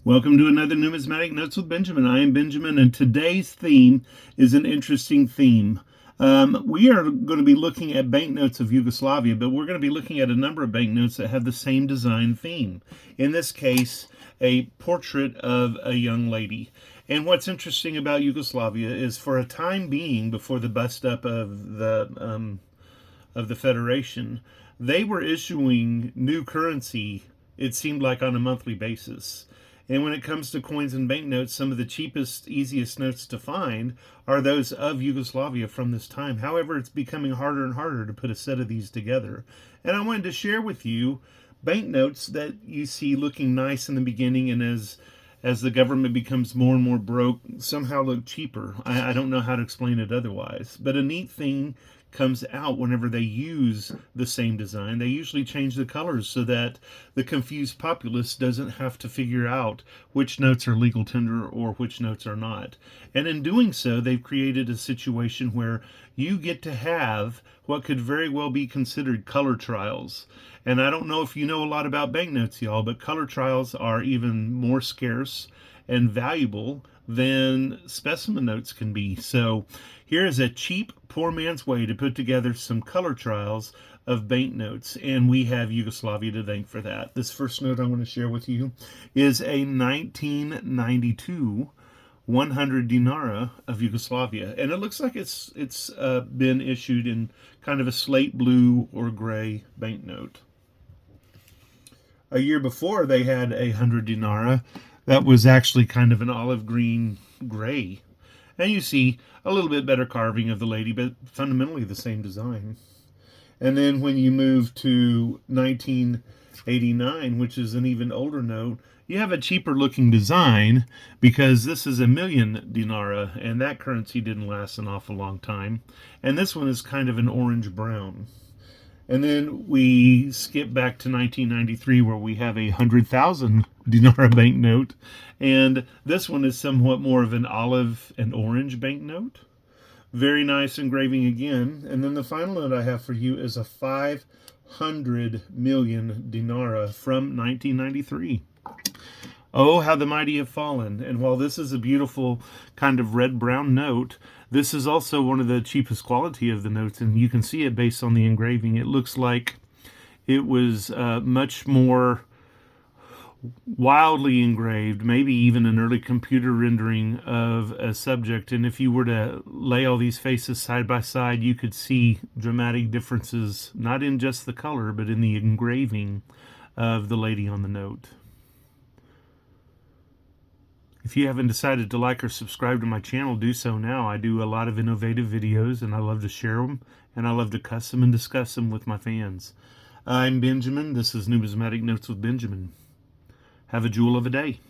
Welcome to another Numismatic Notes with Benjamin. I am Benjamin, and today's theme is an interesting theme. We are going to be looking at banknotes of Yugoslavia, but we're going to be looking at a number of banknotes that have the same design theme. In this case, a portrait of a young lady. And what's interesting about Yugoslavia is, for a time being, before the bust up of the Federation, they were issuing new currency, it seemed like, on a monthly basis. And when it comes to coins and banknotes, some of the cheapest, easiest notes to find are those of Yugoslavia from this time. However, it's becoming harder and harder to put a set of these together. And I wanted to share with you banknotes that you see looking nice in the beginning, and as the government becomes more and more broke, somehow look cheaper. I don't know how to explain it otherwise. But a neat thing comes out whenever they use the same design. They usually change the colors so that the confused populace doesn't have to figure out which notes are legal tender or which notes are not. And in doing so, they've created a situation where you get to have what could very well be considered color trials. And I don't know if you know a lot about banknotes, y'all, but color trials are even more scarce and valuable than specimen notes can be. So here is a cheap, poor man's way to put together some color trials of banknotes, and we have Yugoslavia to thank for that. This first note I want to share with you is a 1992 100 dinara of Yugoslavia, and it looks like it's been issued in kind of a slate blue or gray banknote. A year before, they had a 100 dinara that was actually kind of an olive green gray. And you see a little bit better carving of the lady, but fundamentally the same design. And then when you move to 1989, which is an even older note, you have a cheaper looking design, because this is a million dinara, and that currency didn't last an awful long time. And this one is kind of an orange brown. And then we skip back to 1993, where we have a 100,000 dinara banknote. And this one is somewhat more of an olive and orange banknote. Very nice engraving again. And then the final note I have for you is a 500 million dinara from 1993. Oh, how the mighty have fallen. And while this is a beautiful kind of red-brown note, this is also one of the cheapest quality of the notes, and you can see it based on the engraving. It looks like it was much more wildly engraved, maybe even an early computer rendering of a subject. And if you were to lay all these faces side by side, you could see dramatic differences, not in just the color, but in the engraving of the lady on the note. If you haven't decided to like or subscribe to my channel, do so now. I do a lot of innovative videos, and I love to share them, and I love to custom and discuss them with my fans. I'm Benjamin. This is Numismatic Notes with Benjamin. Have a jewel of a day.